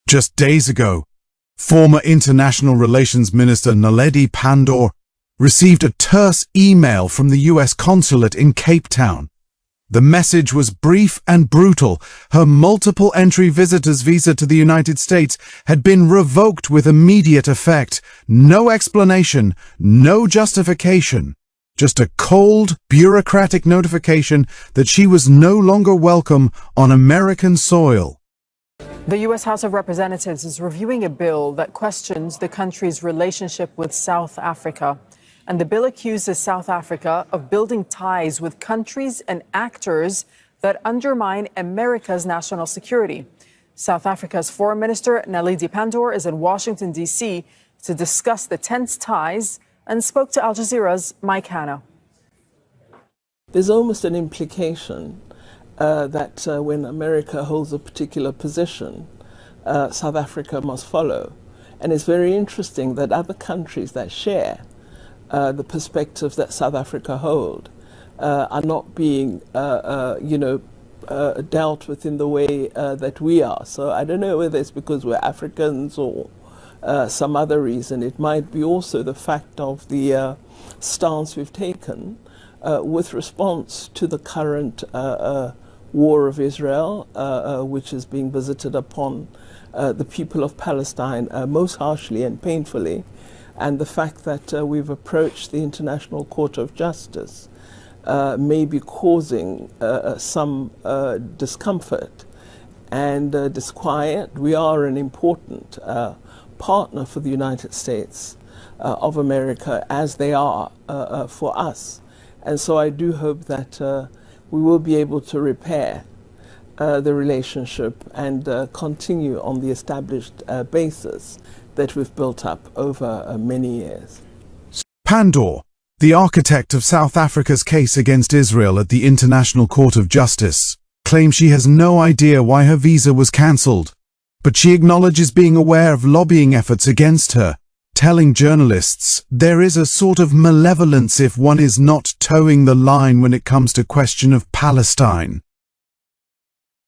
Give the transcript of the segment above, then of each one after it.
Just days ago, former International Relations Minister Naledi Pandor received a terse email from the US consulate in Cape Town. The message was brief and brutal. Her multiple entry visitor's visa to the United States had been revoked with immediate effect. No explanation, no justification. Just a cold, bureaucratic notification that she was no longer welcome on American soil. The U.S. House of Representatives is reviewing a bill that questions the country's relationship with South Africa. And the bill accuses South Africa of building ties with countries and actors that undermine America's national security. South Africa's Foreign Minister Naledi Pandor is in Washington, D.C. to discuss the tense ties and spoke to Al Jazeera's Mike Hanna. There's almost an implication that when America holds a particular position, South Africa must follow. And it's very interesting that other countries that share the perspective that South Africa hold are not being, dealt with in the way that we are. So I don't know whether it's because we're Africans or some other reason. It might be also the fact of the stance we've taken with response to the current war of Israel, which is being visited upon the people of Palestine most harshly and painfully. And the fact that we've approached the International Court of Justice may be causing some discomfort and disquiet. We are an important partner for the United States of America, as they are for us. And so I do hope that we will be able to repair the relationship and continue on the established basis that we've built up over many years. Pandor, the architect of South Africa's case against Israel at the International Court of Justice, claims she has no idea why her visa was cancelled, but she acknowledges being aware of lobbying efforts against her, telling journalists there is a sort of malevolence if one is not towing the line when it comes to question of Palestine.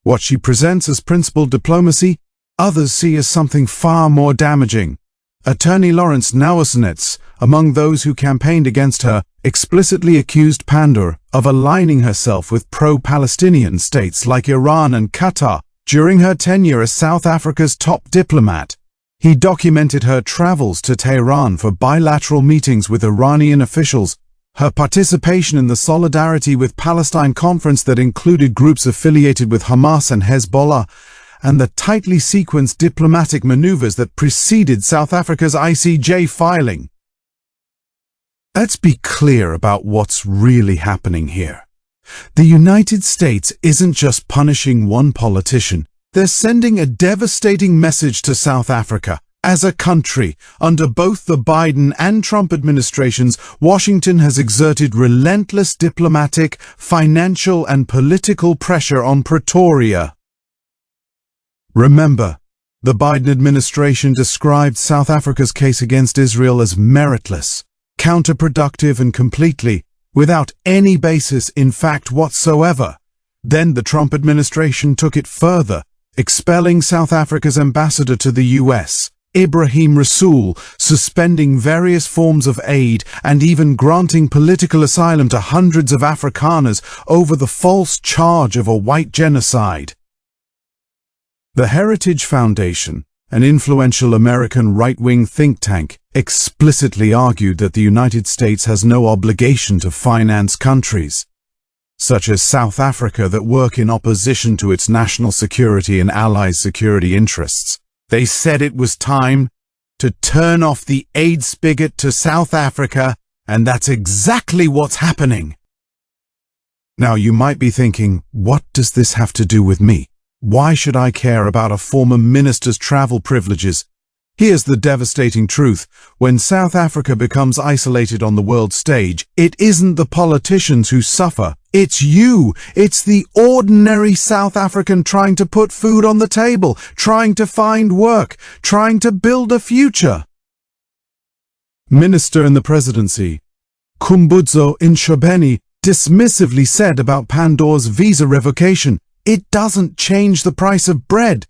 What she presents as principled diplomacy, others see as something far more damaging. Attorney Lawrence Nausenitz, among those who campaigned against her, explicitly accused Pandor of aligning herself with pro-Palestinian states like Iran and Qatar during her tenure as South Africa's top diplomat. He documented her travels to Tehran for bilateral meetings with Iranian officials, her participation in the Solidarity with Palestine conference that included groups affiliated with Hamas and Hezbollah, and the tightly sequenced diplomatic maneuvers that preceded South Africa's ICJ filing. Let's be clear about what's really happening here. The United States isn't just punishing one politician, they're sending a devastating message to South Africa. As a country, under both the Biden and Trump administrations, Washington has exerted relentless diplomatic, financial, and political pressure on Pretoria. Remember, the Biden administration described South Africa's case against Israel as meritless, counterproductive, and completely without any basis in fact whatsoever. Then the Trump administration took it further, expelling South Africa's ambassador to the US, Ibrahim Rasool, suspending various forms of aid and even granting political asylum to hundreds of Afrikaners over the false charge of a white genocide. The Heritage Foundation, an influential American right-wing think tank, explicitly argued that the United States has no obligation to finance countries, such as South Africa, that work in opposition to its national security and allies' security interests. They said it was time to turn off the aid spigot to South Africa, and that's exactly what's happening. Now you might be thinking, what does this have to do with me? Why should I care about a former minister's travel privileges? Here's the devastating truth. When South Africa becomes isolated on the world stage, it isn't the politicians who suffer. It's you. It's the ordinary South African trying to put food on the table, trying to find work, trying to build a future. Minister in the presidency, Khumbudzo Ntshabeni, dismissively said about Pandor's visa revocation, "It doesn't change the price of bread."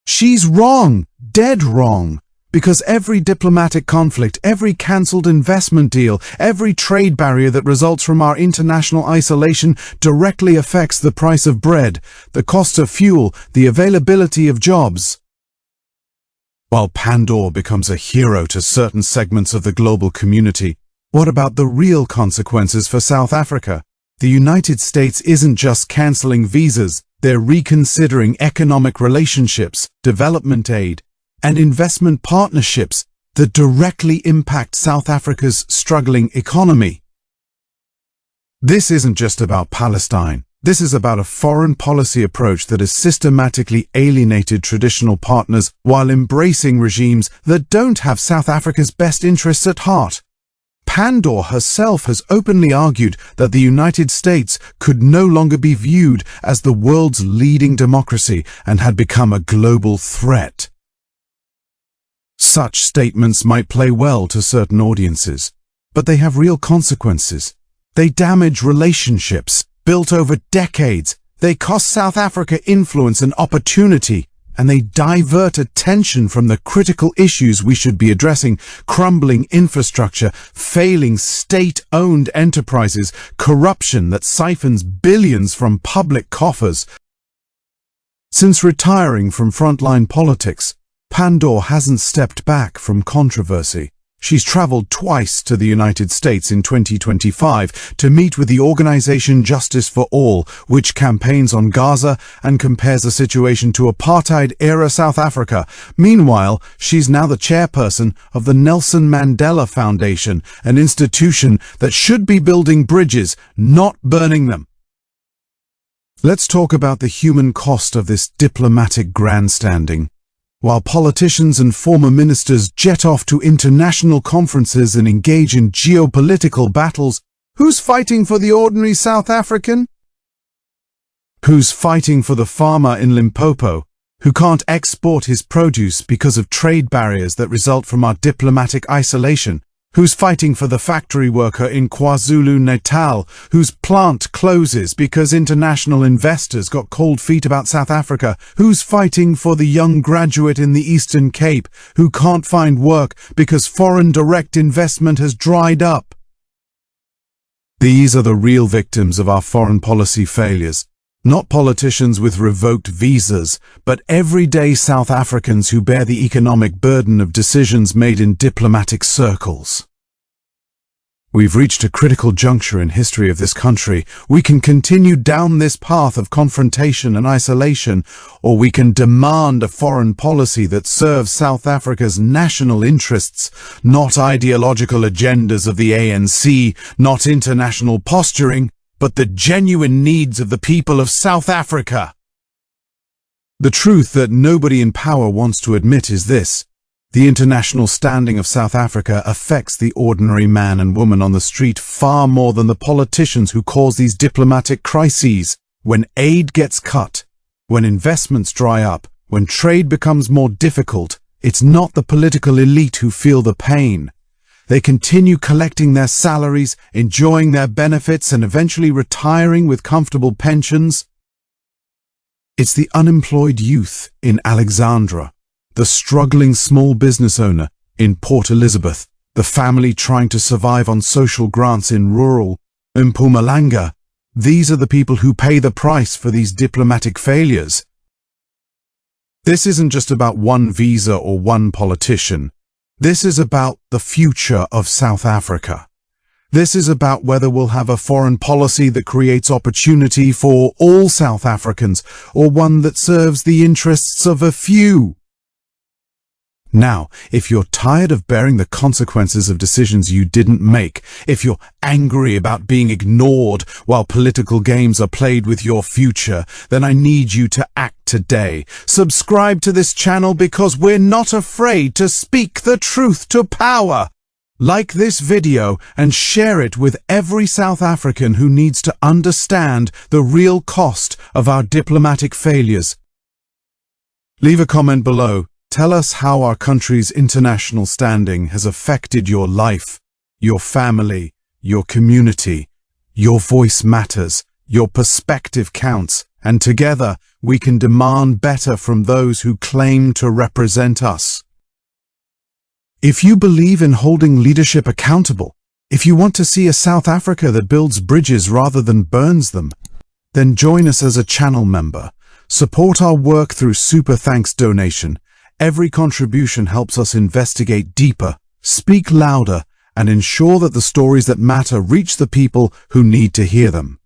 She's wrong. dead wrong. Because every diplomatic conflict, every cancelled investment deal, every trade barrier that results from our international isolation directly affects the price of bread, the cost of fuel, the availability of jobs. While Pandor becomes a hero to certain segments of the global community, what about the real consequences for South Africa? The United States isn't just cancelling visas, they're reconsidering economic relationships, development aid, and investment partnerships that directly impact South Africa's struggling economy. This isn't just about Palestine. This is about a foreign policy approach that has systematically alienated traditional partners while embracing regimes that don't have South Africa's best interests at heart. Pandor herself has openly argued that the United States could no longer be viewed as the world's leading democracy and had become a global threat. Such statements might play well to certain audiences, but they have real consequences. They damage relationships built over decades, they cost South Africa influence and opportunity, and they divert attention from the critical issues we should be addressing: crumbling infrastructure, failing state-owned enterprises, corruption that siphons billions from public coffers. Since retiring from frontline politics, Pandor hasn't stepped back from controversy. She's traveled twice to the United States in 2025 to meet with the organization Justice for All, which campaigns on Gaza and compares the situation to apartheid-era South Africa. Meanwhile, she's now the chairperson of the Nelson Mandela Foundation, an institution that should be building bridges, not burning them. Let's talk about the human cost of this diplomatic grandstanding. While politicians and former ministers jet off to international conferences and engage in geopolitical battles, who's fighting for the ordinary South African? Who's fighting for the farmer in Limpopo, who can't export his produce because of trade barriers that result from our diplomatic isolation? Who's fighting for the factory worker in KwaZulu-Natal, whose plant closes because international investors got cold feet about South Africa? Who's fighting for the young graduate in the Eastern Cape, who can't find work because foreign direct investment has dried up? These are the real victims of our foreign policy failures. Not politicians with revoked visas, but everyday South Africans who bear the economic burden of decisions made in diplomatic circles. We've reached a critical juncture in history of this country. We can continue down this path of confrontation and isolation, or we can demand a foreign policy that serves South Africa's national interests, not ideological agendas of the ANC, not international posturing, but the genuine needs of the people of South Africa. The truth that nobody in power wants to admit is this: the international standing of South Africa affects the ordinary man and woman on the street far more than the politicians who cause these diplomatic crises. When aid gets cut, when investments dry up, when trade becomes more difficult, it's not the political elite who feel the pain. They continue collecting their salaries, enjoying their benefits, and eventually retiring with comfortable pensions. It's the unemployed youth in Alexandra, the struggling small business owner in Port Elizabeth, the family trying to survive on social grants in rural Mpumalanga. These are the people who pay the price for these diplomatic failures. This isn't just about one visa or one politician. This is about the future of South Africa. This is about whether we'll have a foreign policy that creates opportunity for all South Africans, or one that serves the interests of a few. Now, if you're tired of bearing the consequences of decisions you didn't make, if you're angry about being ignored while political games are played with your future, then I need you to act today. Subscribe to this channel because we're not afraid to speak the truth to power. Like this video and share it with every South African who needs to understand the real cost of our diplomatic failures. Leave a comment below. Tell us how our country's international standing has affected your life, your family, your community. Your voice matters, your perspective counts, and together we can demand better from those who claim to represent us. If you believe in holding leadership accountable, if you want to see a South Africa that builds bridges rather than burns them, then join us as a channel member. Support our work through Super Thanks donation. Every contribution helps us investigate deeper, speak louder, and ensure that the stories that matter reach the people who need to hear them.